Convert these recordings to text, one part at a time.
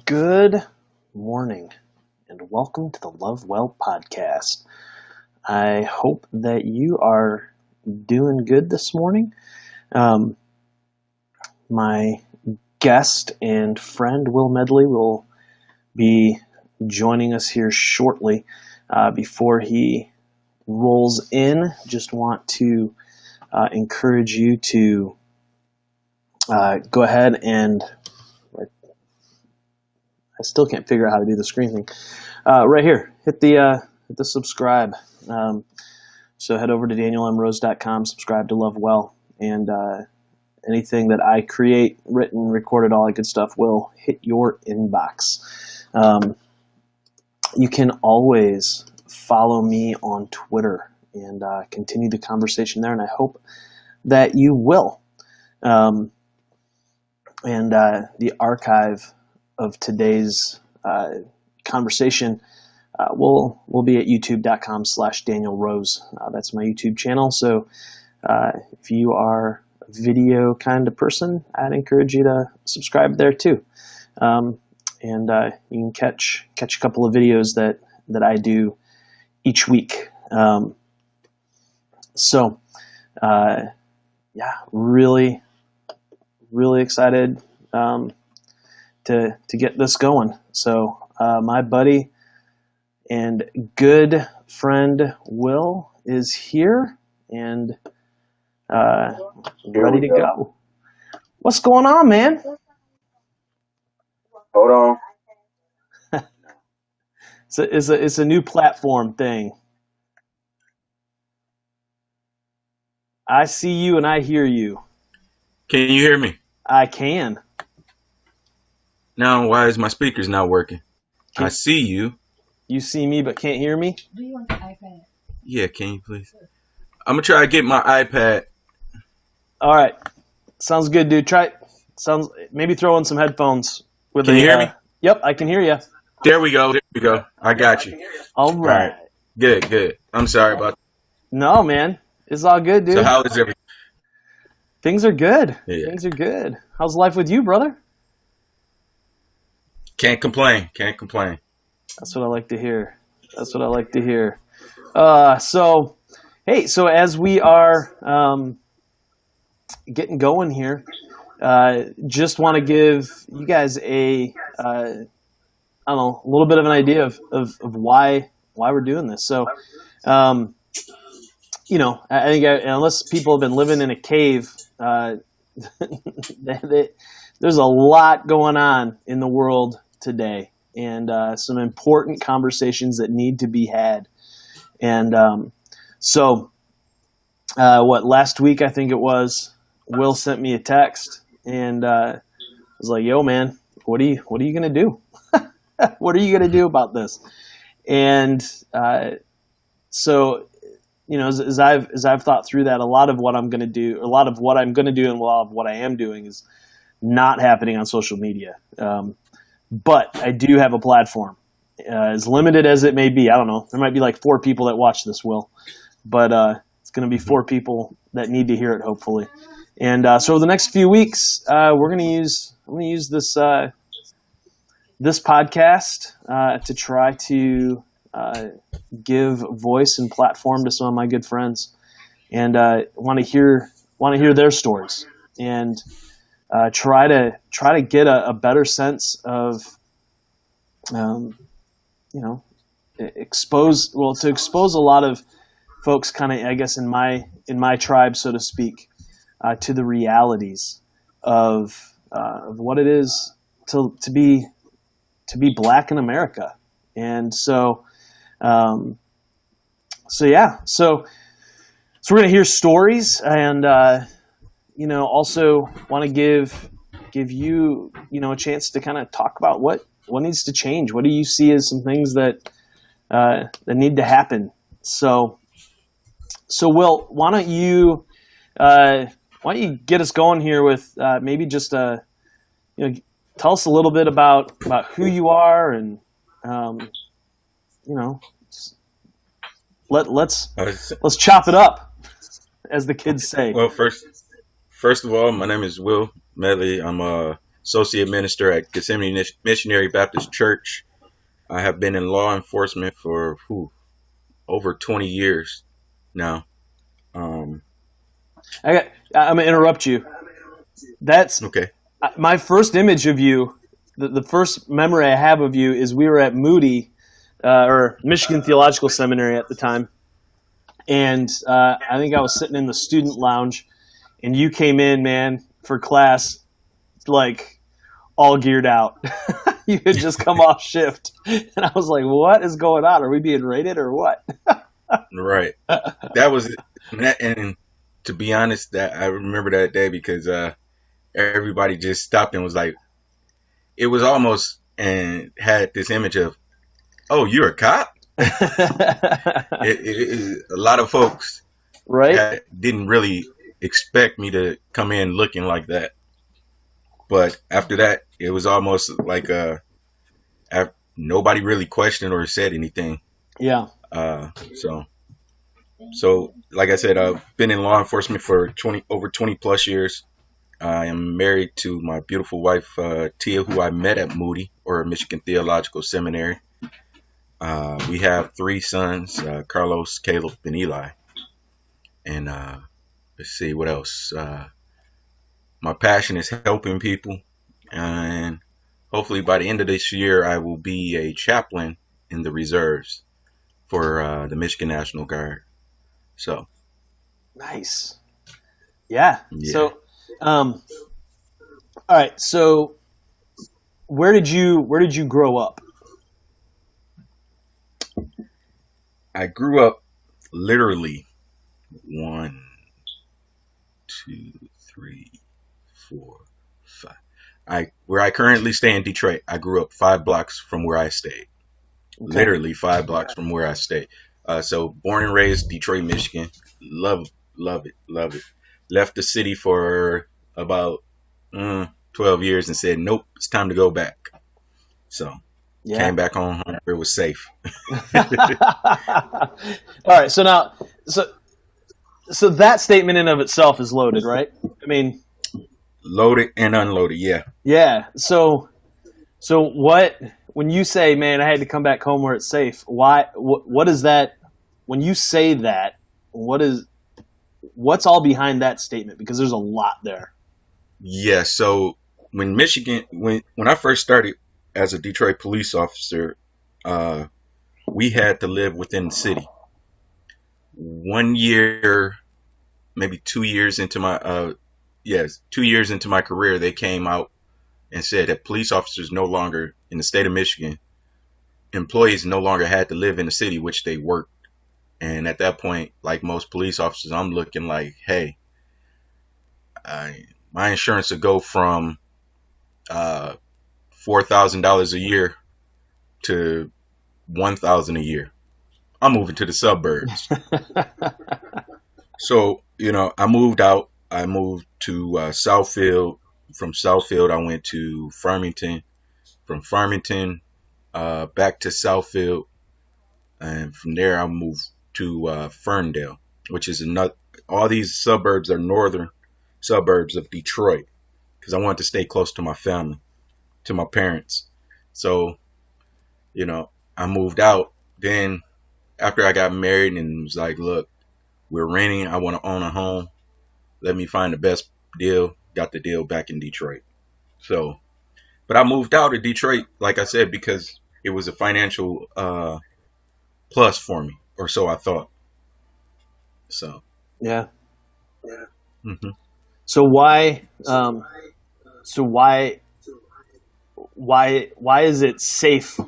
Good morning, and welcome to the Love Well podcast. I hope that you are doing good this morning. My guest and friend, Will Medley, will be joining us here shortly. Before he rolls in, just want to encourage you to go ahead and I still can't figure out how to do the screen thing. Right here, hit the subscribe. So head over to danielemrose.com, subscribe to Love Well, and anything that I create, written, recorded, all that good stuff will hit your inbox. You can always follow me on Twitter and continue the conversation there, and I hope that you will. And the archive of today's conversation will be at youtube.com/DanielRose. That's my YouTube channel. So if you are a video kind of person, I'd encourage you to subscribe there too. And you can catch a couple of videos that I do each week. Really excited to get this going. So my buddy and good friend Will is here and ready to go. What's going on, man? Hold on. It's a new platform thing. I see you and I hear you. Can you hear me? I can. Now, why is my speakers not working? I see you. You see me but can't hear me? Do you want the iPad? Yeah, can you please? I'm going to try to get my iPad. All right. Sounds good, dude. Maybe throw in some headphones. Can you hear me? Yep, I can hear you. There we go. I got you. All right. Good. I'm sorry about that. No, man. It's all good, dude. So how is everything? Things are good. Yeah. Things are good. How's life with you, brother? Can't complain. That's what I like to hear. So as we are getting going here, just want to give you guys a little bit of an idea of why we're doing this. So, I think unless people have been living in a cave, there's a lot going on in the world today, and some important conversations that need to be had. And last week I think it was, Will sent me a text, and I was like, "Yo, man, what are you gonna do? What are you gonna do about this?" And as I've thought through that, a lot of what I'm gonna do, and a lot of what I am doing is not happening on social media. But I do have a platform, as limited as it may be. I don't know. There might be like 4 people that watch this, Will, but it's going to be 4 people that need to hear it, hopefully. And so over the next few weeks, I'm going to use this this podcast to try to give voice and platform to some of my good friends, and want to hear their stories, and try to get a better sense of, expose a lot of folks, kind of, I guess, in my tribe, so to speak, to the realities of what it is to be Black in America. And so we're going to hear stories, and also want to give you a chance to kind of talk about what needs to change. What do you see as some things that need to happen? So Will, why don't you get us going here with maybe just tell us a little bit about who you are, and let's chop it up, as the kids say. Well, first of all, my name is Will Medley. I'm associate minister at Gethsemane Missionary Baptist Church. I have been in law enforcement for over 20 years now. Um, I'm gonna interrupt you. That's okay. my first image of you. The first memory I have of you is we were at Moody, or Michigan Theological Seminary at the time, and I think I was sitting in the student lounge, and you came in, man, for class, like all geared out. You had just come off shift, and I was like, "What is going on? Are we being raided or what?" Right. That was and to be honest, that I remember that day because everybody just stopped and was like, it was almost and had this image of, oh, you're a cop. A lot of folks Right? didn't really expect me to come in looking like that, but after that, it was almost like nobody really questioned or said anything. Yeah. Uh, so so like I said, I've been in law enforcement for over 20 plus years. I am married to my beautiful wife, Tia, who I met at Moody or Michigan Theological Seminary. We have three sons, Carlos, Caleb, and Eli. And let's see what else. My passion is helping people. And hopefully by the end of this year, I will be a chaplain in the reserves for the Michigan National Guard. So, Nice. Yeah. yeah. So, all right. So, where did you grow up? I grew up literally 1, 2, 3, 4, 5. Where I currently stay in Detroit, I grew up 5 blocks from where I stayed. Okay. Literally 5 blocks from where I stayed. So born and raised Detroit, Michigan. Love, love it, love it. Left the city for about 12 years and said, nope, it's time to go back. So Yeah. came back home where it was safe. All right. So now, so that statement in of itself is loaded, right? I mean, Loaded and unloaded, yeah. yeah. So what? When you say, "Man, I had to come back home where it's safe," why? What is that? When you say that, what's all behind that statement? Because there's a lot there. Yeah, so when I first started as a Detroit police officer, uh, we had to live within the city. 1 year, maybe 2 years into my 2 years into my career, they came out and said that police officers no longer in the state of Michigan, employees no longer had to live in the city which they worked. And at that point, like most police officers, I'm looking like, hey, my insurance would go from uh, $4,000 a year to 1,000 a year. I'm moving to the suburbs. So, I moved out. I moved to Southfield. From Southfield, I went to Farmington. From Farmington, back to Southfield. And from there, I moved to Ferndale, which is another. All these suburbs are northern suburbs of Detroit because I wanted to stay close to my family, to my parents. So, I moved out. Then, after I got married and was like, look, we're renting. I want to own a home. Let me find the best deal. Got the deal back in Detroit. So, but I moved out of Detroit, like I said, because it was a financial plus for me, or so I thought. So, Yeah. hmm So why? So why is it safe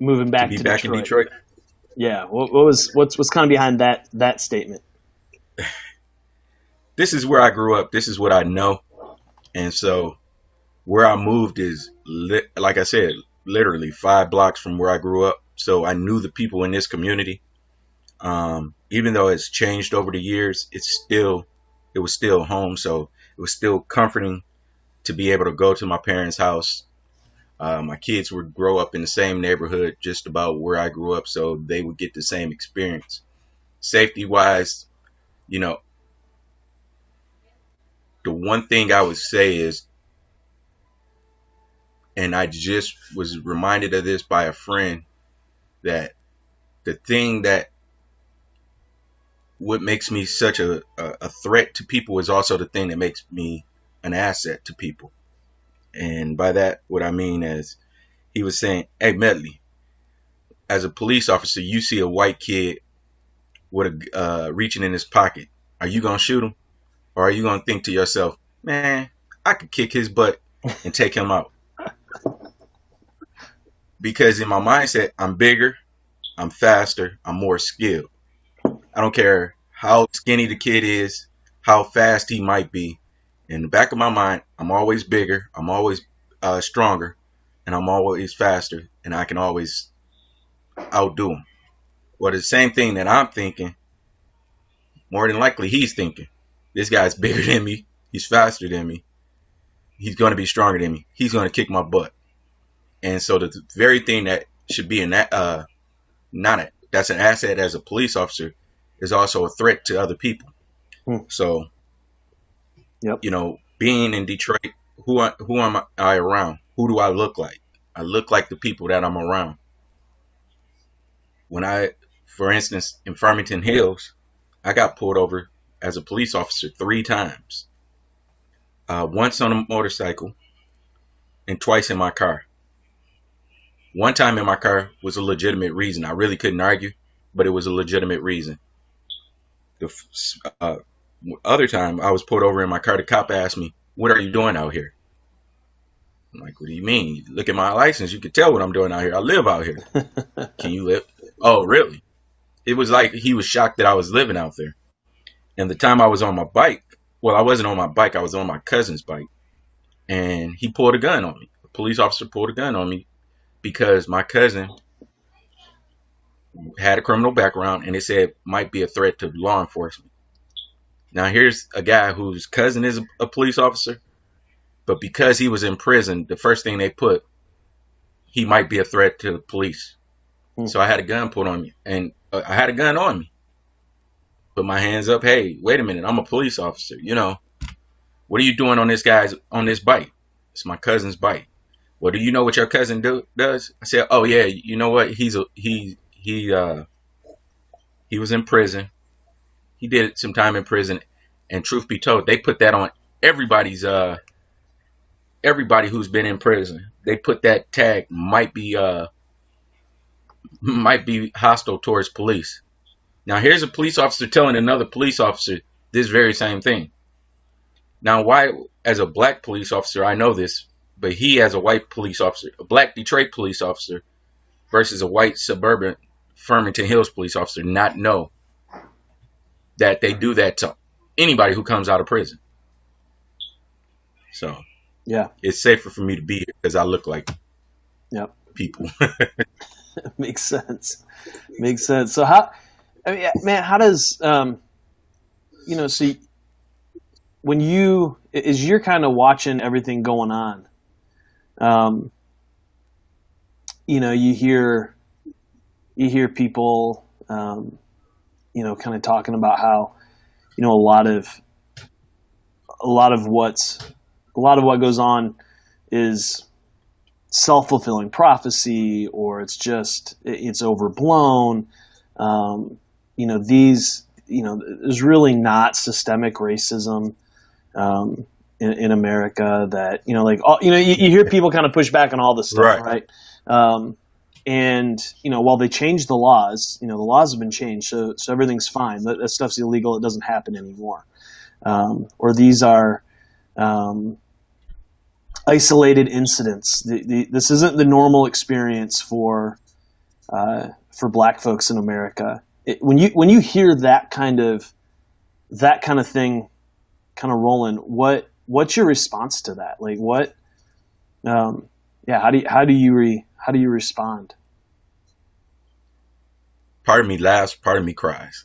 moving to back be to back in Detroit? Detroit, Yeah. What's kind of behind that statement? this is where I grew up. This is what I know, and so where I moved is, like I said, literally 5 blocks from where I grew up. So I knew the people in this community. Even though it's changed over the years, it was still home. So it was still comforting to be able to go to my parents' house. My kids would grow up in the same neighborhood, just about where I grew up, so they would get the same experience. Safety wise, you know, the one thing I would say is And I just was reminded of this by a friend, that the thing that what makes me such a threat to people is also the thing that makes me an asset to people. And by that, what I mean is, he was saying, hey, Medley, as a police officer, you see a white kid with a reaching in his pocket. Are you going to shoot him? Or are you going to think to yourself, man, I could kick his butt and take him out? Because in my mindset, I'm bigger, I'm faster, I'm more skilled. I don't care how skinny the kid is, how fast he might be. In the back of my mind, I'm always bigger, I'm always stronger, and I'm always faster, and I can always outdo him. Well, the same thing that I'm thinking, more than likely he's thinking. This guy's bigger than me, he's faster than me, he's going to be stronger than me, he's going to kick my butt. And so the very thing that should be that's an asset as a police officer is also a threat to other people. So, Yep. Being in Detroit, who am I around? Who do I look like? I look like the people that I'm around. For instance, in Farmington Hills, I got pulled over as a police officer 3 times. Once on a motorcycle and twice in my car. One time in my car was a legitimate reason. I really couldn't argue, but it was a legitimate reason. The other time I was pulled over in my car, the cop asked me, what are you doing out here? I'm like, what do you mean? Look at my license. You can tell what I'm doing out here. I live out here. Can you live? Oh, really? It was like he was shocked that I was living out there. And the time I was on my bike, well, I wasn't on my bike. I was on my cousin's bike. And he pulled a gun on me. A police officer pulled a gun on me because my cousin had a criminal background and it said might be a threat to law enforcement. Now here's a guy whose cousin is a police officer, but because he was in prison, the first thing they put, he might be a threat to the police. So I had a gun put on me, and I had a gun on me. Put my hands up. Hey, wait a minute, I'm a police officer. What are you doing on this bike? It's my cousin's bike. Well, do you know what your cousin does? I said, oh yeah, you know what? He was in prison. He did some time in prison, and truth be told, they put that on everybody who's been in prison. They put that tag might be hostile towards police. Now here's a police officer telling another police officer this very same thing. Now why, as a black police officer, I know this, but he as a white police officer, a black Detroit police officer versus a white suburban Farmington Hills police officer, not know that they do that to anybody who comes out of prison. So yeah, it's safer for me to be here because I look like people. Makes sense. So how does so when you're kind of watching everything going on, you hear people kind of talking about how a lot of what goes on is self-fulfilling prophecy, or it's overblown. There's really not systemic racism in America that you hear people kind of push back on all this stuff, right? And while they changed the laws, the laws have been changed, so everything's fine. That stuff's illegal; it doesn't happen anymore. Or these are isolated incidents. This isn't the normal experience for Black folks in America. When you hear that kind of thing kind of rolling, what's your response to that? Like what? How do you respond? Part of me laughs, part of me cries.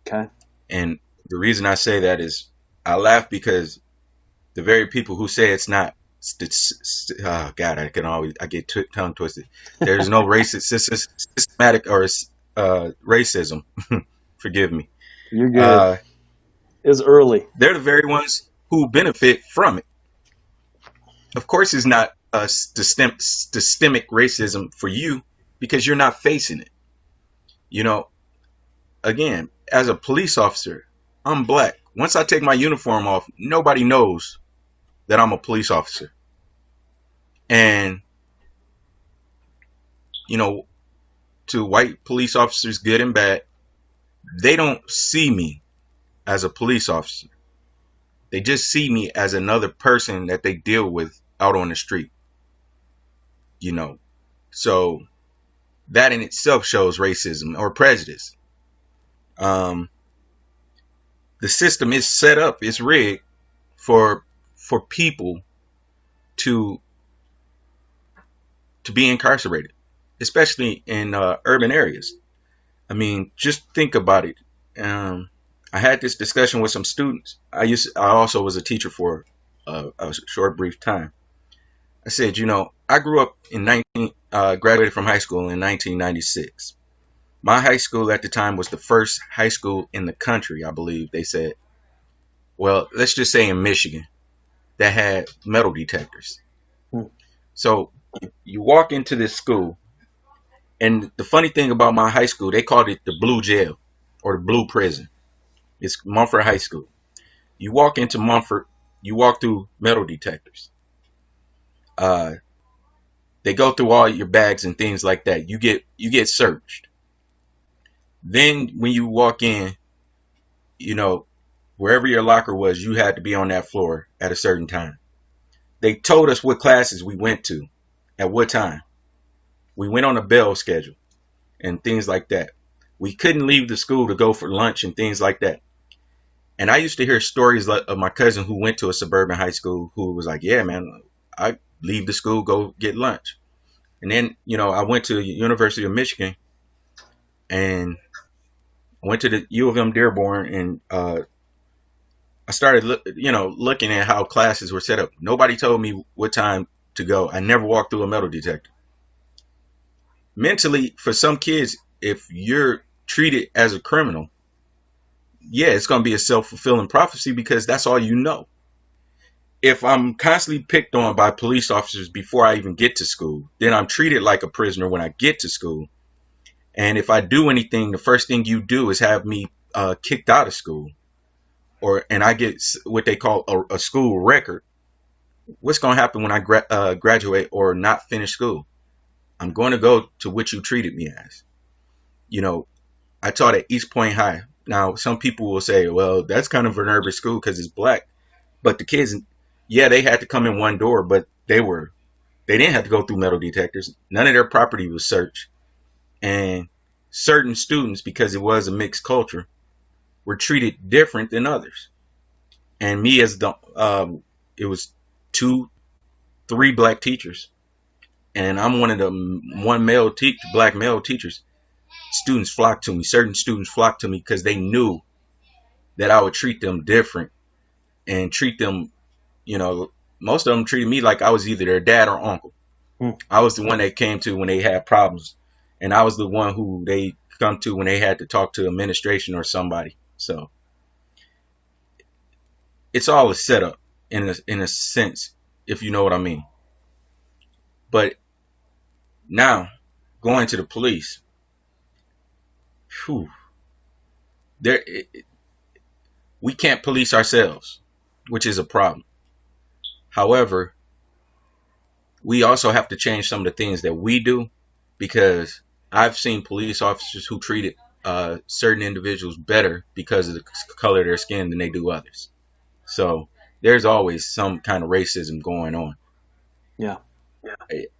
Okay. And the reason I say that is I laugh because the very people who say it's not, oh God, I get tongue twisted. There's no systematic or racism. Forgive me. You're good. It's early. They're the very ones who benefit from it. Of course, it's not systemic racism for you because you're not facing it. You know, again, as a police officer, I'm black. Once I take my uniform off, nobody knows that I'm a police officer. And, you know, to white police officers, good and bad, they don't see me as a police officer. They just see me as another person that they deal with out on the street. You know, so that in itself shows racism or prejudice. The system is set up, it's rigged for people to be incarcerated, especially in urban areas. I mean, just think about it. I had this discussion with some students. I also was a teacher for a short, brief time. I said, you know, I grew up graduated from high school in 1996. My high school at the time was the first high school in the country, I believe they said. Well, let's just say in Michigan, that had metal detectors. So you walk into this school, and the funny thing about my high school, they called it the blue jail or the blue prison. It's Mumford High School. You walk into Mumford, you walk through metal detectors. They go through all your bags and things like that. You get searched. Then when you walk in, you know, wherever your locker was, you had to be on that floor at a certain time. They told us what classes we went to at what time. We went on a bell schedule and things like that. We couldn't leave the school to go for lunch and things like that. And I used to hear stories of my cousin who went to a suburban high school who was like, yeah, man, I leave the school, go get lunch. And then, you know, I went to the University of Michigan and I went to the U of M Dearborn, and I started, looking at how classes were set up. Nobody told me what time to go. I never walked through a metal detector. Mentally, for some kids, if you're treated as a criminal, yeah, it's going to be a self-fulfilling prophecy because that's all you know. If I'm constantly picked on by police officers before I even get to school, then I'm treated like a prisoner when I get to school. And if I do anything, the first thing you do is have me kicked out of school, and I get what they call a school record. What's going to happen when I graduate or not finish school? I'm going to go to what you treated me as. You know, I taught at East Point High. Now, some people will say, well, that's kind of an urban school because it's black. But the kids, yeah, they had to come in one door, but they didn't have to go through metal detectors. None of their property was searched. And certain students, because it was a mixed culture, were treated different than others. And me as it was 3 black teachers. And I'm one of the black male teachers. Students flocked to me. Certain students flocked to me because they knew that I would treat them different and treat them, you know, most of them treated me like I was either their dad or uncle. I was the one they came to when they had problems. And I was the one who they come to when they had to talk to administration or somebody. So it's all a setup in a sense, if you know what I mean. But now going to the police, we can't police ourselves, which is a problem. However, we also have to change some of the things that we do, because I've seen police officers who treated certain individuals better because of the color of their skin than they do others. So there's always some kind of racism going on. Yeah.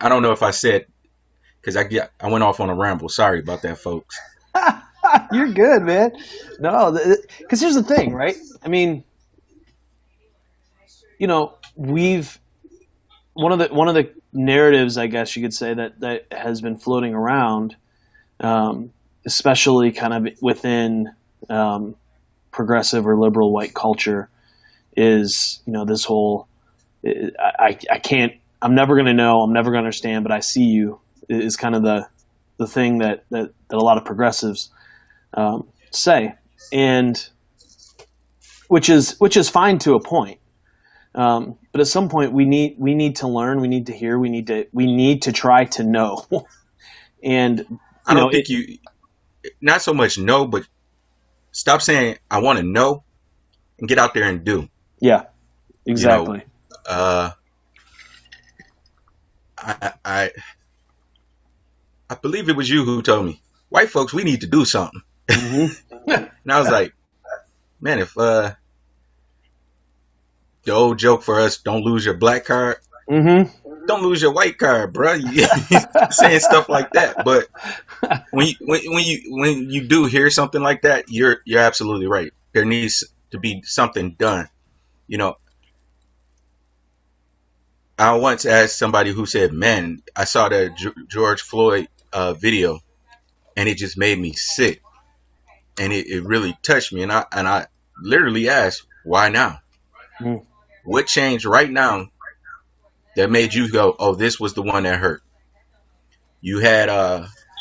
I don't know if I said, because I went off on a ramble. Sorry about that, folks. You're good, man. No, because here's the thing, right? I mean, you know, one of the narratives, I guess you could say, that has been floating around, especially kind of within progressive or liberal white culture, is, you know, this whole I can't, I'm never going to know, I'm never going to understand, but I see you, is kind of the thing that a lot of progressives say, and which is fine to a point. But at some point, we need to learn. We need to hear. We need to try to know. And I don't think you, not so much know, but stop saying I want to know and get out there and do. Yeah, You know, exactly. uh, I believe it was you who told me, white folks, we need to do something. Mm-hmm. And I was like, man, if the old joke for us, don't lose your black card, Mm-hmm. don't lose your white card, bro. You saying stuff like that, but when you do hear something like that, you're absolutely right. There needs to be something done. You know, I once asked somebody who said, "Man, I saw that George Floyd video, and it just made me sick, and it really touched me." And I literally asked, "Why now? Mm. What changed right now that made you go, oh, this was the one that hurt?" You had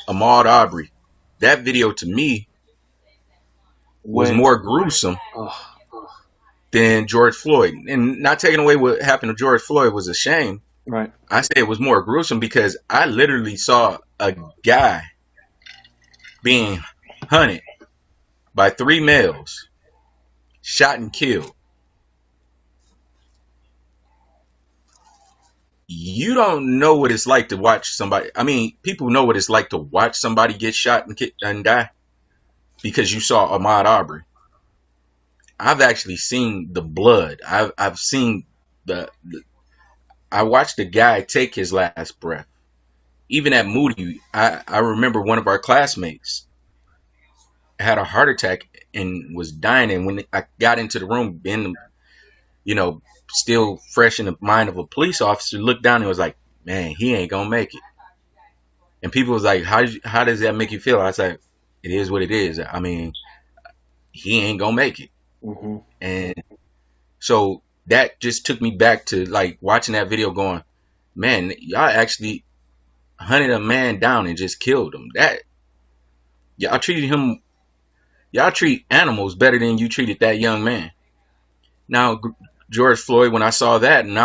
Ahmaud Arbery. That video to me was When, more gruesome oh, than George Floyd. And not taking away what happened to George Floyd was a shame. right. I say it was more gruesome because I literally saw a guy being hunted by 3 males, shot and killed. You don't know what it's like to watch somebody. I mean, people know what it's like to watch somebody get shot and die because you saw Ahmaud Arbery. I've actually seen the blood. I've seen the I watched the guy take his last breath. Even at Moody, I remember one of our classmates had a heart attack and was dying. And when I got into the room, being, still fresh in the mind of a police officer, looked down and was like, man, he ain't gonna make it. And people was like, how does that make you feel? I was like, it is what it is. I mean, he ain't gonna make it. Mm-hmm. And so that just took me back to like watching that video going, man, y'all actually hunted a man down and just killed him. That y'all treated him, y'all treat animals better than you treated that young man. Now, George Floyd, when I saw that and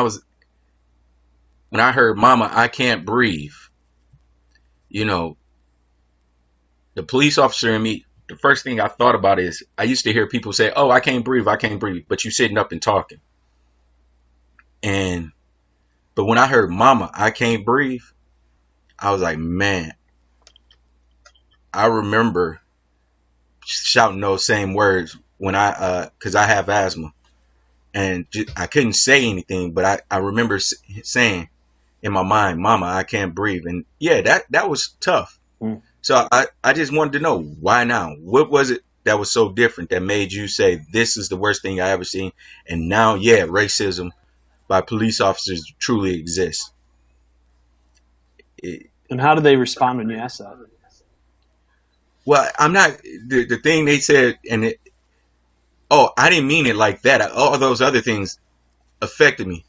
when I heard mama, I can't breathe, the police officer in me, the first thing I thought about is I used to hear people say, oh, I can't breathe, but you sitting up and talking. But when I heard mama, I can't breathe, I was like, man, I remember shouting those same words when cause I have asthma and I couldn't say anything, but I remember saying in my mind, mama, I can't breathe. And yeah, that was tough. Mm. So I just wanted to know, why now? What was it that was so different that made you say, this is the worst thing I ever seen? And now, yeah, racism by police officers truly exists. And how do they respond when you ask that? Well, I'm not, the thing they said, I didn't mean it like that. All those other things affected me.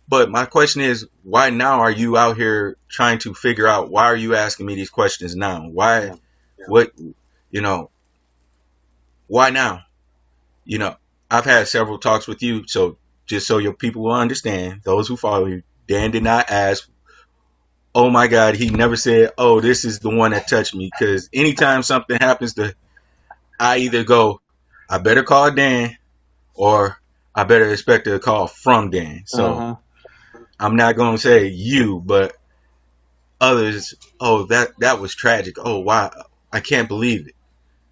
But my question is, why now are you out here trying to figure out, why are you asking me these questions now? Why, what, why now? I've had several talks with you, so just so your people will understand, those who follow you, Dan did not ask, oh my God, he never said, oh, this is the one that touched me. Because anytime something happens I either go, I better call Dan, or I better expect a call from Dan. So I'm not going to say you, but others, oh, that was tragic. Oh, wow. I can't believe it.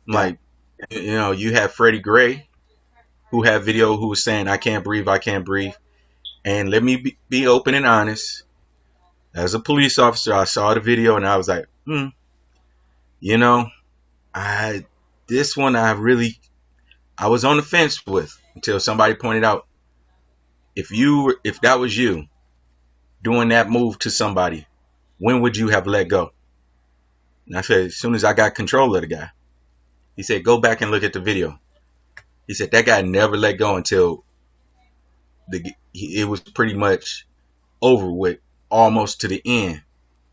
Like, you have Freddie Gray, who had video who was saying, I can't breathe. And let me be open and honest. As a police officer, I saw the video and I was like, this one I was on the fence with until somebody pointed out, if that was you doing that move to somebody, when would you have let go? And I said, as soon as I got control of the guy. He said, go back and look at the video. He said, that guy never let go until it was pretty much over with, almost to the end.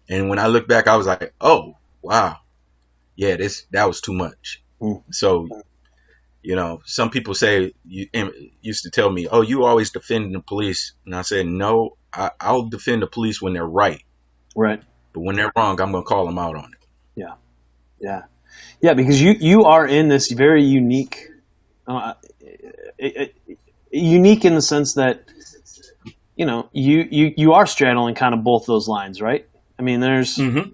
And when I look back, I was like, oh, wow. Yeah, that was too much. So, Some people used to tell me, "Oh, you always defending the police," and I said, "No, I'll defend the police when they're right, Right. but when they're wrong, I'm gonna call them out on it." Yeah. Yeah. Yeah. Because you are in this very unique, uh, unique in the sense that you are straddling kind of both those lines, right? I mean, there's Mm-hmm.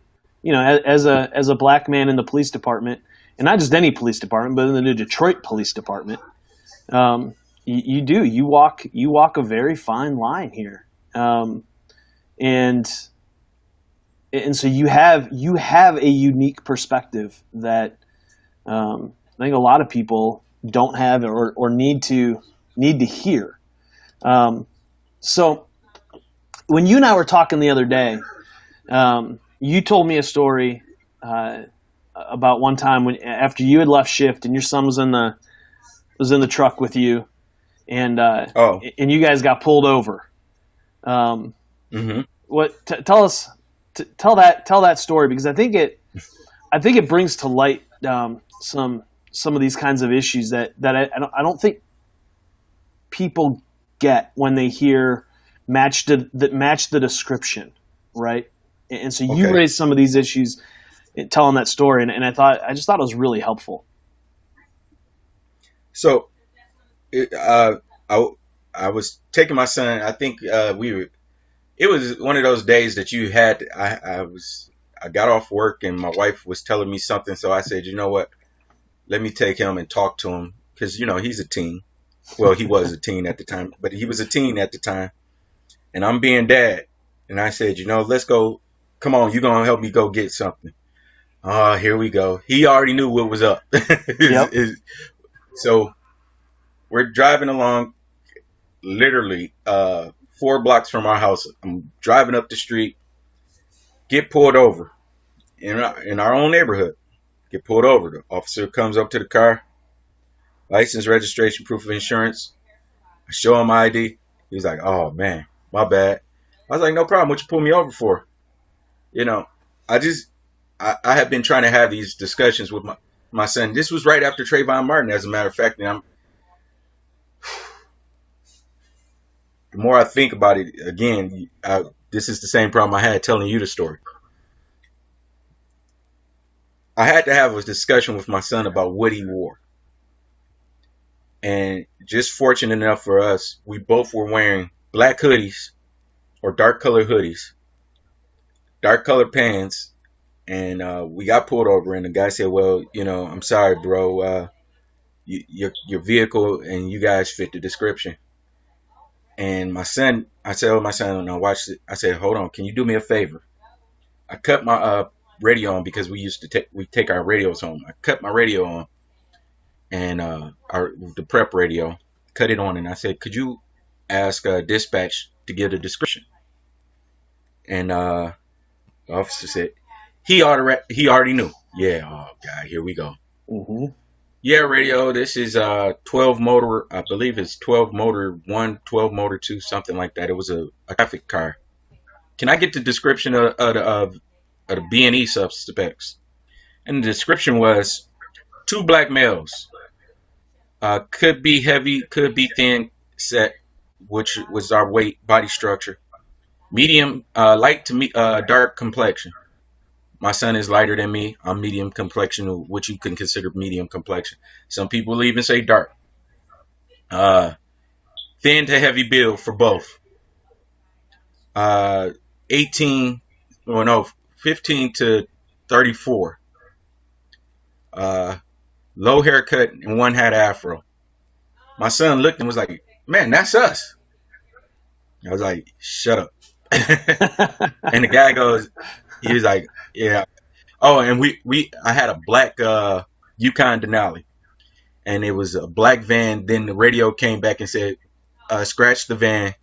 as a black man in the police department, and not just any police department, but in the new Detroit Police Department, you walk a very fine line here, and so you have a unique perspective that I think a lot of people don't have or need to hear. So when you and I were talking the other day, you told me a story about one time when after you had left shift and your son was in the truck with you, and and you guys got pulled over. Mm-hmm. Tell that story, because I think it brings to light some of these kinds of issues that I don't think people get when they hear match the description, right? And so you raised some of these issues in telling that story, and I just thought it was really helpful. So, I was taking my son. I think it was one of those days that you had. I got off work and my wife was telling me something, so I said, you know what? Let me take him and talk to him, because he's a teen. Well, he was a teen at the time, but he was a teen at the time, and I'm being dad. And I said, let's go. Come on, you're gonna help me go get something. Oh, here we go. He already knew what was up. Yep. So we're driving along, literally 4 blocks from our house. I'm driving up the street, get pulled over in our own neighborhood. Get pulled over. The officer comes up to the car, license, registration, proof of insurance. I show him my ID. He's like, "Oh man, my bad." I was like, "No problem. What you pull me over for?" I have been trying to have these discussions with my son. This was right after Trayvon Martin, as a matter of fact. And the more I think about it, again, this is the same problem I had telling you the story. I had to have a discussion with my son about what he wore. And just fortunate enough for us, we both were wearing black hoodies or dark colored hoodies, dark colored pants. And we got pulled over, and the guy said, "Well, I'm sorry, bro. Your vehicle and you guys fit the description." And I said, "Oh, my son, now watch it." I said, "Hold on, can you do me a favor?" I cut my radio on, because we take our radios home. I cut my radio on, and the prep radio, cut it on, and I said, "Could you ask dispatch to give the description?" And the officer said, He already knew. Yeah, oh God, here we go. Mm-hmm. Yeah, radio. This is 12 motor. I believe it's 12 motor 1, 12 motor 2, something like that. It was a traffic car. Can I get the description of the B&E suspects? And the description was 2 black males. Could be heavy, could be thin set, which was our weight, body structure. Medium, light to dark complexion. My son is lighter than me. I'm medium complexion, which you can consider medium complexion. Some people even say dark. Thin to heavy build for both. 15 to 34. Low haircut and one had afro. My son looked and was like, "Man, that's us." I was like, "Shut up." And the guy goes, he was like, "Yeah." Oh, and I had a black Yukon Denali, and it was a black van. Then the radio came back and said, "Scratch the van.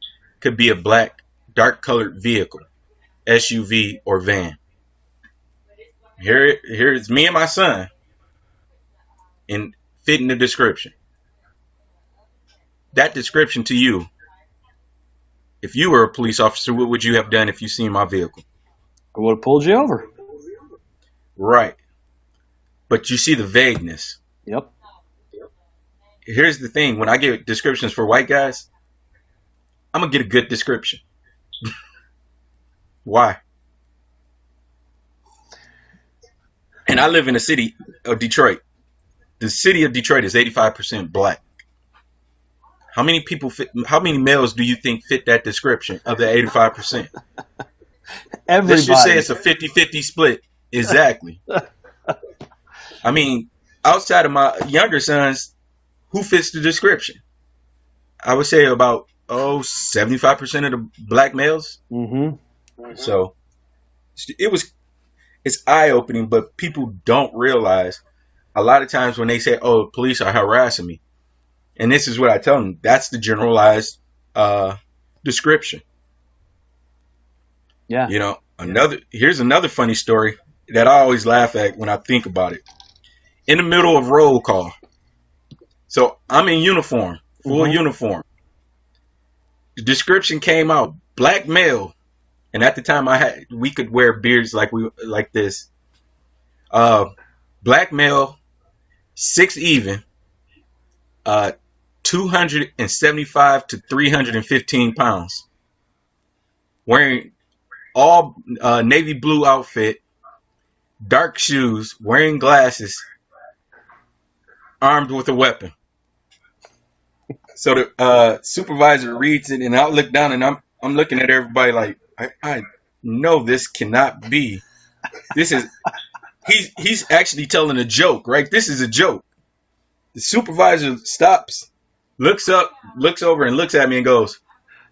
Could be a black, dark colored vehicle, SUV or van." Here's me and my son, and fitting the description. That description to you, if you were a police officer, what would you have done if you seen my vehicle? I would have pulled you over. Right. But you see the vagueness. Yep. here's the thing: when I get descriptions for white guys, I'm gonna get a good description. Why? And I live in the city of Detroit. The city of Detroit is 85% black. How many people fit? How many males do you think fit that description of the 85%? Everybody. Let's just say it's a 50-50 split. Exactly. I mean, outside of my younger sons, who fits the description? I would say about 75% of the black males. Mm-hmm. So it's eye opening, but people don't realize a lot of times when they say, "Oh, police are harassing me," and this is what I tell them, that's the generalized description. Yeah. You know, here's another funny story that I always laugh at when I think about it. In the middle of roll call, so I'm in uniform, full uniform. The description came out: black male, and at the time we could wear beards like this. Black male, 6 even, 275 to 315 pounds, wearing all navy blue outfit, dark shoes, wearing glasses, armed with a weapon. So the supervisor reads it, and I look down, and I'm looking at everybody like, I know this cannot be. This is he's actually telling a joke, right? This is a joke. The supervisor stops, looks up, looks over, and looks at me and goes,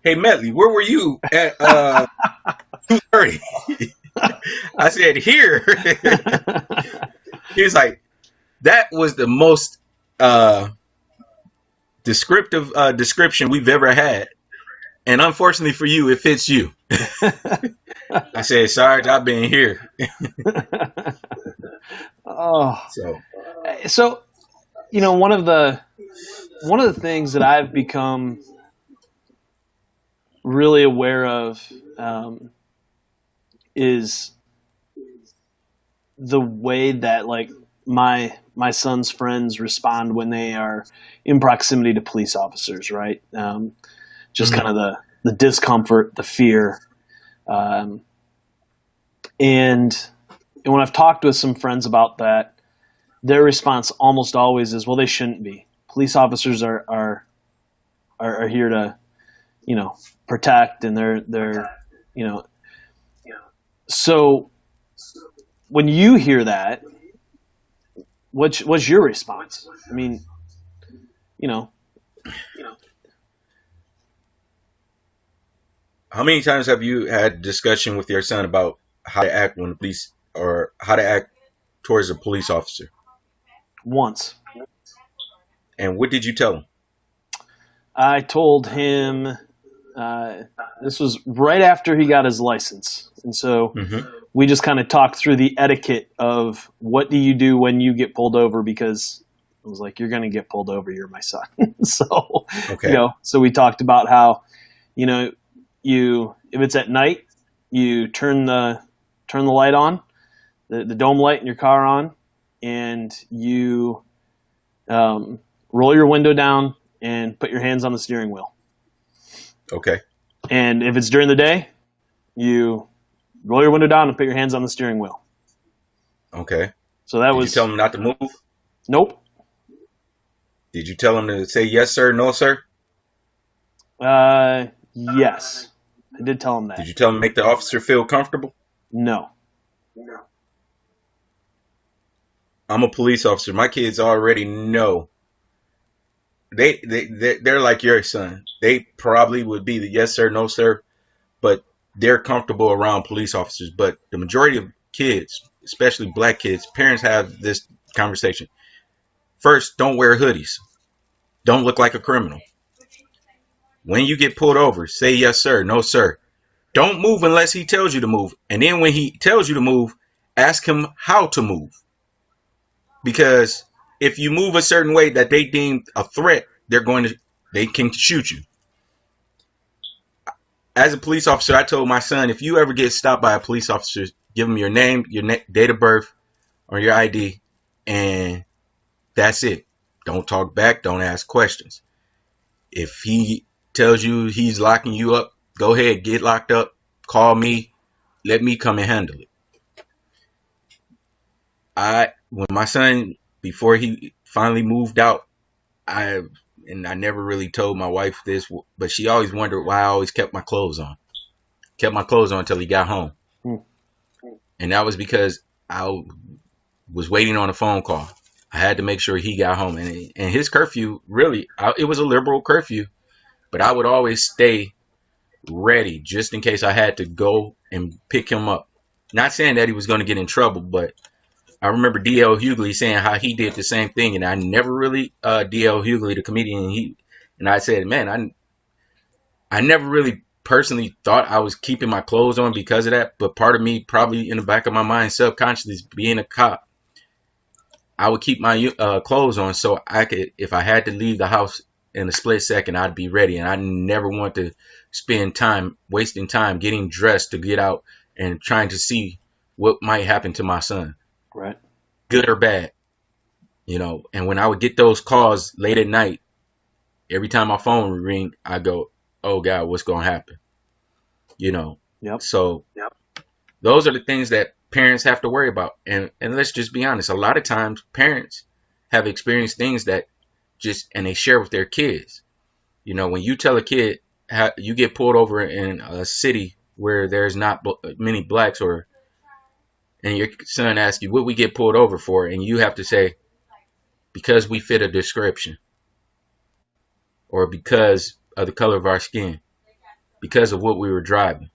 "Hey, Medley, where were you at 2:30?" I said, "Here." He was like, "That was the most descriptive description we've ever had, and unfortunately for you, it fits you." I said, "Sarge, I've been here." So, you know, one of the things that I've become really aware of is the way that, like, my son's friends respond when they are in proximity to police officers, right? Just kind of the discomfort, the fear. And when I've talked with some friends about that, their response almost always is, well, they shouldn't be. Police officers are here to, you know, protect, and they're, you know. So when you hear that, what's your response? I mean, you know. How many times have you had discussion with your son about how to act when police, or how to act towards a police officer? Once. And what did you tell him? I told him this was right after he got his license. And so we just kind of talked through the etiquette of what do you do when you get pulled over, because I was like, you're going to get pulled over. You're my son. So, okay. You know, so we talked about how, you know, if it's at night, you turn the light on, the dome light in your car on, and you roll your window down and put your hands on the steering wheel. Okay. And if it's during the day, you roll your window down and put your hands on the steering wheel. Okay. So that Did was. you tell him not to move? Nope. Did you tell him to say yes, sir, no, sir? Yes. I did tell him that. Did you tell him to make the officer feel comfortable? No. I'm a police officer. My kids already know. They're like your son. They probably would be the yes, sir, no, sir, but they're comfortable around police officers. But the majority of kids, especially black kids, parents have this conversation. First, don't wear hoodies. Don't look like a criminal. When you get pulled over, say yes, sir, no, sir. Don't move unless he tells you to move. And then when he tells you to move, ask him how to move. Because if you move a certain way that they deem a threat, they can shoot you. As a police officer, I told my son, if you ever get stopped by a police officer, give him your name, your date of birth, or your ID, and that's it. Don't talk back. Don't ask questions. If he tells you he's locking you up, go ahead, get locked up. Call me. Let me come and handle it. When my son, before he finally moved out, I never really told my wife this, but she always wondered why I always kept my clothes on. Kept my clothes on until he got home. And that was because I was waiting on a phone call. I had to make sure he got home. And his curfew, really, it was a liberal curfew, but I would always stay ready just in case I had to go and pick him up. Not saying that he was going to get in trouble, but I remember D.L. Hughley saying how he did the same thing, and I never really D.L. Hughley, the comedian, and I said, man, I never really personally thought I was keeping my clothes on because of that, but part of me, probably in the back of my mind, subconsciously, being a cop, I would keep my clothes on so I could, if I had to leave the house in a split second, I'd be ready, and I never want to spend time wasting time getting dressed to get out and trying to see what might happen to my son. Right. Good or bad, and when I would get those calls late at night, every time my phone would ring, I go, oh God, what's going to happen? Yep. So those are the things that parents have to worry about. And let's just be honest. A lot of times parents have experienced things that and they share with their kids. When you tell a kid how you get pulled over in a city where there's not many blacks, and your son asks you what we get pulled over for, and you have to say, because we fit a description, or because of the color of our skin, because of what we were driving.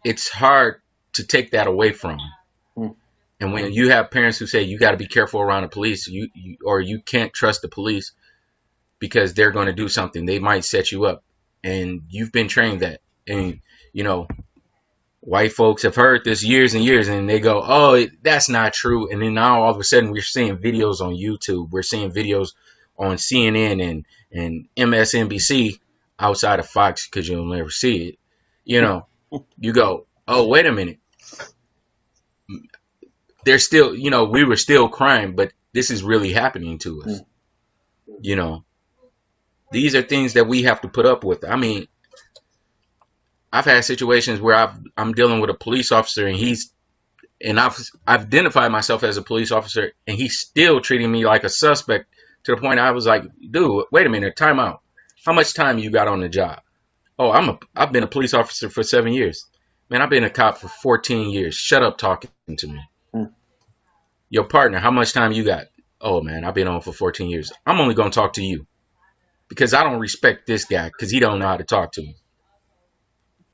It's hard to take that away from them. And when you have parents who say you got to be careful around the police, or you can't trust the police because they're going to do something, they might set you up, and you've been trained that. And white folks have heard this years and years, and they go, oh, that's not true. And then now all of a sudden we're seeing videos on YouTube. We're seeing videos on CNN and MSNBC outside of Fox, because you'll never see it. You go, oh, wait a minute. There's still, we were still crying, but this is really happening to us. These are things that we have to put up with. I mean, I've had situations where I'm dealing with a police officer, and I've identified myself as a police officer, and he's still treating me like a suspect, to the point I was like, dude, wait a minute, time out. How much time you got on the job? Oh, I've been a police officer for 7 years. Man, I've been a cop for 14 years. Shut up talking to me. Your partner, how much time you got? Oh, man, I've been on for 14 years. I'm only going to talk to you because I don't respect this guy because he don't know how to talk to me.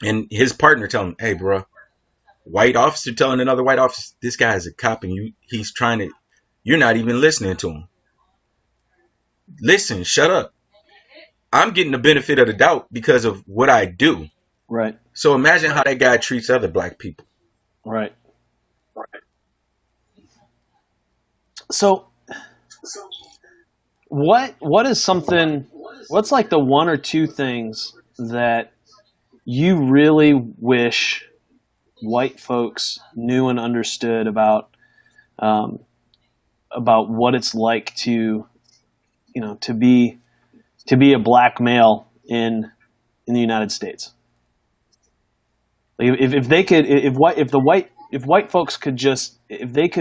And his partner telling him, hey, bro, white officer telling another white officer, this guy is a cop, and he's trying to, you're not even listening to him. Listen, shut up. I'm getting the benefit of the doubt because of what I do. Right. So imagine how that guy treats other black people. Right. So what's like the one or two things that you really wish white folks knew and understood about what it's like to be a black male in the United States? Like if white folks could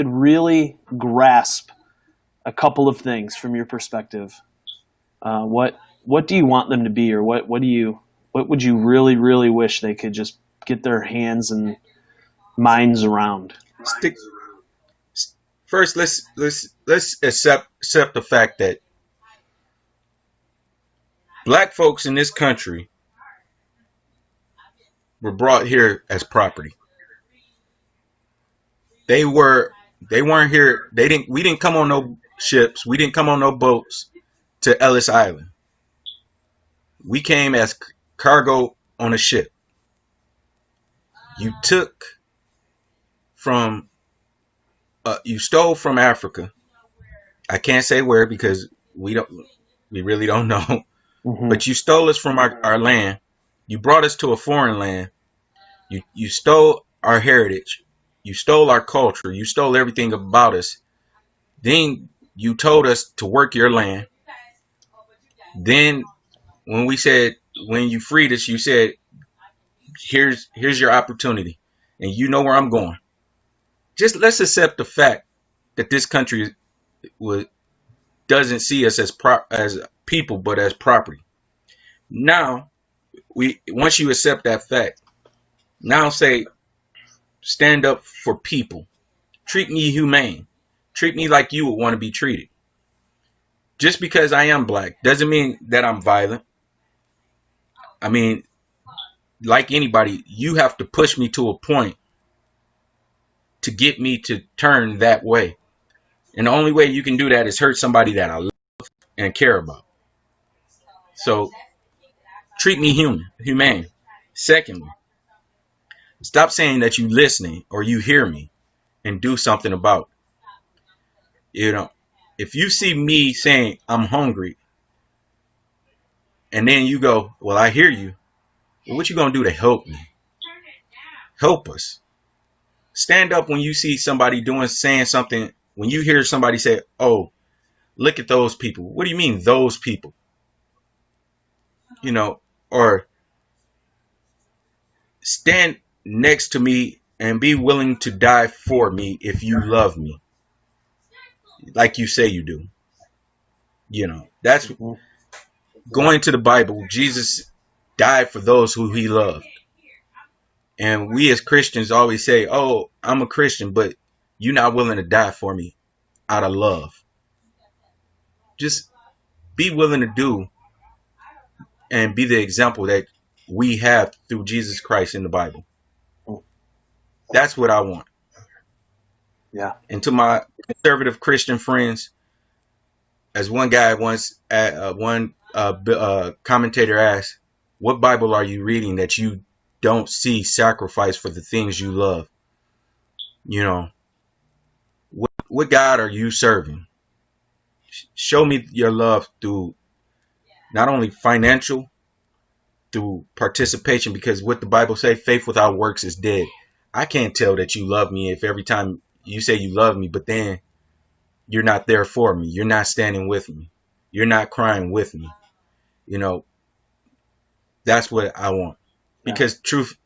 really grasp a couple of things from your perspective, what do you want them to be, or what would you really, really wish they could just get their hands and minds around? First, let's accept the fact that black folks in this country were brought here as property. They weren't here. We didn't come on no ships. We didn't come on no boats to Ellis Island. We came as cargo on a ship. You stole from Africa. I can't say where because we really don't know. Mm-hmm. But you stole us from our land. You brought us to a foreign land. You stole our heritage. You stole our culture. You stole everything about us. Then you told us to work your land. Then when you freed us, you said, here's your opportunity, and you know where I'm going. Just let's accept the fact that this country doesn't see us as people, but as property. Now, once you accept that fact, now say, stand up for people. Treat me humane. Treat me like you would want to be treated. Just because I am black doesn't mean that I'm violent. I mean, like anybody, you have to push me to a point to get me to turn that way. And the only way you can do that is hurt somebody that I love and care about. So treat me humane. Secondly, stop saying that you listening or you hear me and do something about it. You know, if you see me saying I'm hungry and then you go, well, I hear you. Well, what you gonna do to help me? Help us. Stand up when you see somebody saying something. When you hear somebody say, oh, look at those people. What do you mean those people? You know, or stand next to me and be willing to die for me if you love me. Like you say you do. You know, that's going to the Bible. Jesus died for those who he loved. And we as Christians always say, oh, I'm a Christian, but you're not willing to die for me out of love. Just be willing to do and be the example that we have through Jesus Christ in the Bible. That's what I want. Yeah. And to my conservative Christian friends, as one guy once, one commentator asked, what Bible are you reading that you don't see sacrifice for the things you love? You know, what God are you serving? Show me your love through not only financial, through participation, because what the Bible say, faith without works is dead. I can't tell that you love me if every time you say you love me, but then you're not there for me. You're not standing with me. You're not crying with me. You know, that's what I want. Because truth,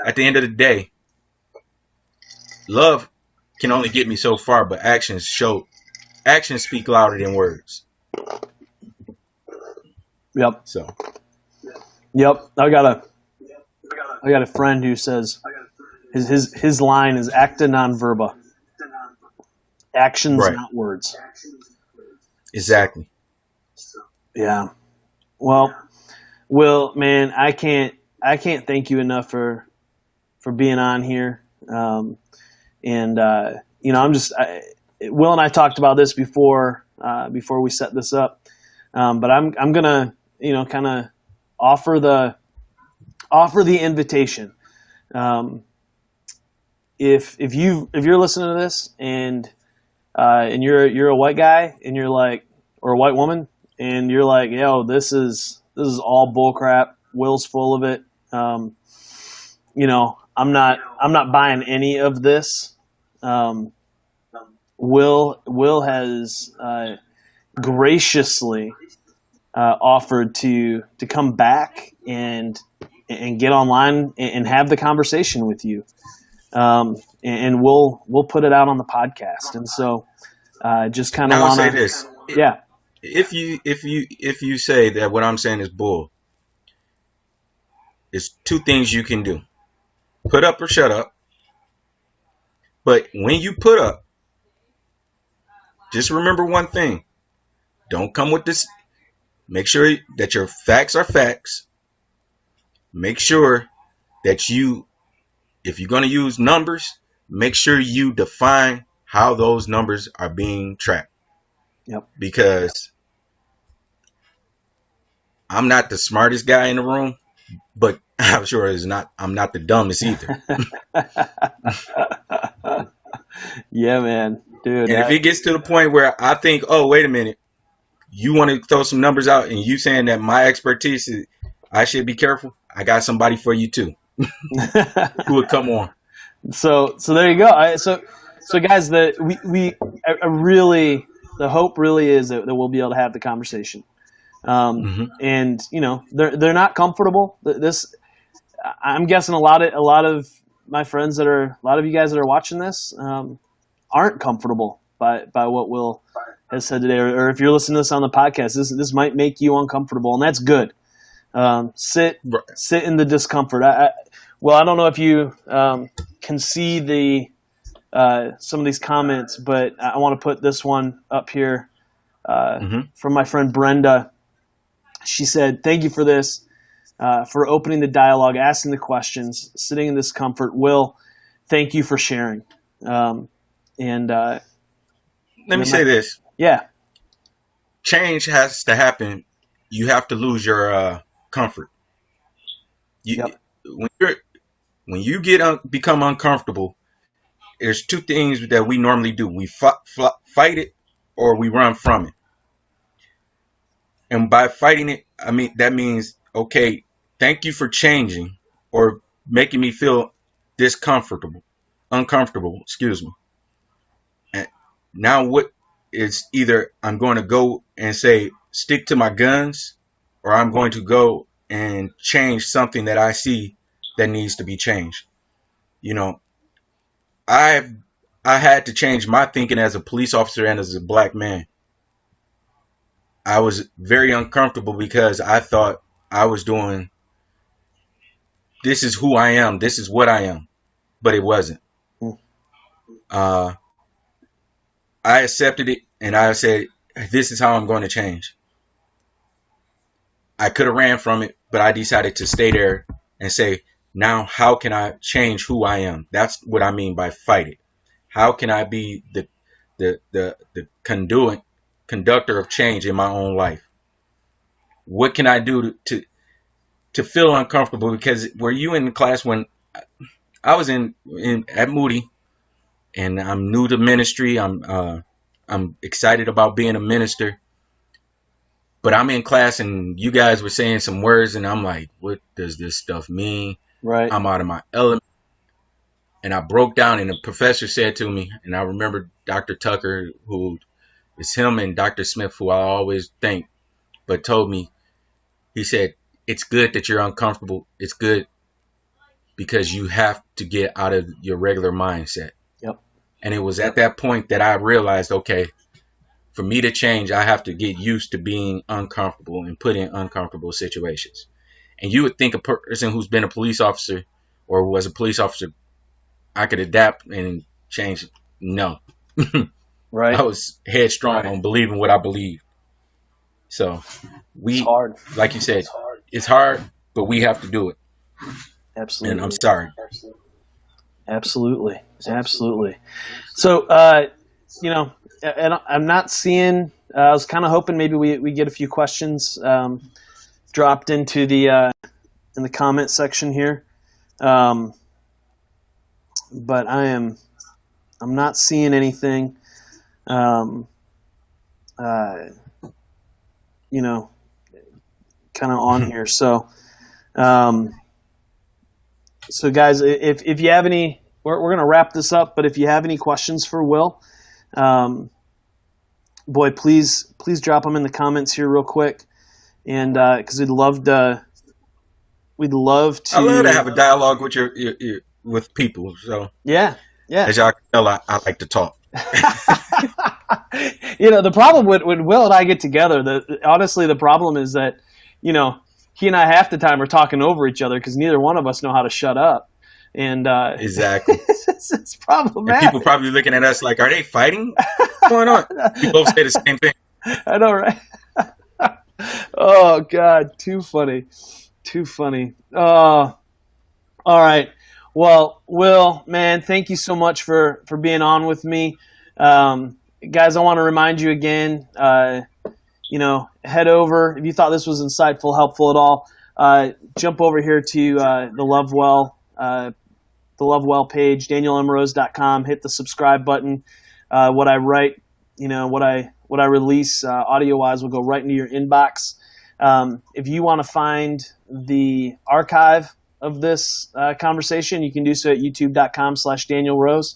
at the end of the day, love can only get me so far, but actions speak louder than words. Yep. So. Yep. I got a friend who says his line is acta non verba. Actions, right. Not words. Exactly. Yeah. Well, Will, man, I can't thank you enough for being on here. You know, Will and I talked about this before we set this up. But I'm gonna, you know, kind of offer the invitation. If you're listening to this and you're a white guy and you're like, or a white woman and you're like, yo, this is all bullcrap. Will's full of it. You know, I'm not buying any of this. Will has graciously offered to come back and get online and have the conversation with you. And we'll put it out on the podcast. And so just kind of want to say this. Yeah. If you say that what I'm saying is bull, it's two things you can do. Put up or shut up. But when you put up, just remember one thing. Don't come with this. Make sure that your facts are facts. Make sure that if you're going to use numbers, make sure you define how those numbers are being tracked. Yep. Because I'm not the smartest guy in the room, but I'm sure I'm not the dumbest either. Yeah, man. Dude. And if it gets to the point where I think, oh, wait a minute, you want to throw some numbers out and you saying that my expertise is, I should be careful, I got somebody for you too. Who would come on. So there you go. So guys, I really The hope really is that we'll be able to have the conversation. And they're not comfortable. I'm guessing a lot of my friends a lot of you guys that are watching this aren't comfortable by what Will has said today, or if you're listening to this on the podcast, this might make you uncomfortable, and that's good. Sit in the discomfort. I don't know if you can see some of these comments, but I want to put this one up here from my friend Brenda. She said, "Thank you for this, for opening the dialogue, asking the questions, sitting in this comfort. Will, thank you for sharing." Let me say this. Yeah. Change has to happen. You have to lose your comfort. When you become uncomfortable, there's two things that we normally do. We fight it, or we run from it. And by fighting it, that means, okay, thank you for changing or making me feel uncomfortable, excuse me. And now what is either I'm going to go and say, stick to my guns, or I'm going to go and change something that I see that needs to be changed. I had to change my thinking as a police officer and as a black man. I was very uncomfortable because I thought I was doing, this is who I am, this is what I am, but it wasn't. I accepted it, and I said, this is how I'm going to change. I could have ran from it, but I decided to stay there and say, now how can I change who I am? That's what I mean by fight it. How can I be the conductor of change in my own life? What can I do to feel uncomfortable? Because were you in class when I was at Moody, and I'm new to ministry? I'm excited about being a minister, but I'm in class and you guys were saying some words, and I'm like, what does this stuff mean? Right. I'm out of my element. And I broke down, and the professor said to me, and I remember Dr. Tucker, who is him, and Dr. Smith, who I always thank, but told me, he said, it's good that you're uncomfortable. It's good because you have to get out of your regular mindset. Yep. And it was at that point that I realized, okay, for me to change, I have to get used to being uncomfortable and put in uncomfortable situations. And you would think a person who's been a police officer or was a police officer, I could adapt and change. No. Right. I was headstrong on believing what I believe. So it's hard. Like you said, it's hard, but we have to do it. Absolutely. And I'm sorry. Absolutely. So, and I'm not seeing, I was kind of hoping maybe we get a few questions dropped into in the comment section here. But I'm not seeing anything, kind of on here. So, guys, if you have any, we're going to wrap this up, but if you have any questions for Will, please drop them in the comments here real quick. And, cause we'd love to. I love to have a dialogue with with people. So yeah. As y'all can tell, I like to talk. The problem when Will and I get together, honestly, the problem is that, he and I half the time are talking over each other because neither one of us know how to shut up. And exactly, it's problematic. And people probably looking at us like, are they fighting? What's going on? We both say the same thing. I know, right? Oh God, too funny. All right. Well, Will, man, thank you so much for being on with me. Guys, I want to remind you again, head over, if you thought this was insightful, helpful at all, jump over here to the Lovewell page, danielmrose.com, hit the subscribe button. What I write, what I release audio-wise will go right into your inbox. If you want to find the archive of this conversation, you can do so at youtube.com/DanielRose.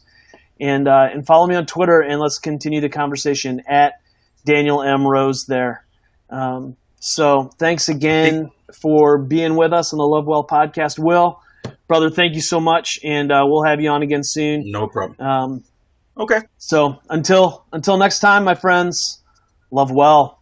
And follow me on Twitter, and let's continue the conversation at Daniel M. Rose there. So thanks again for being with us on the Love Well podcast. Will, brother, thank you so much, and we'll have you on again soon. No problem. Okay. So until next time, my friends, love well.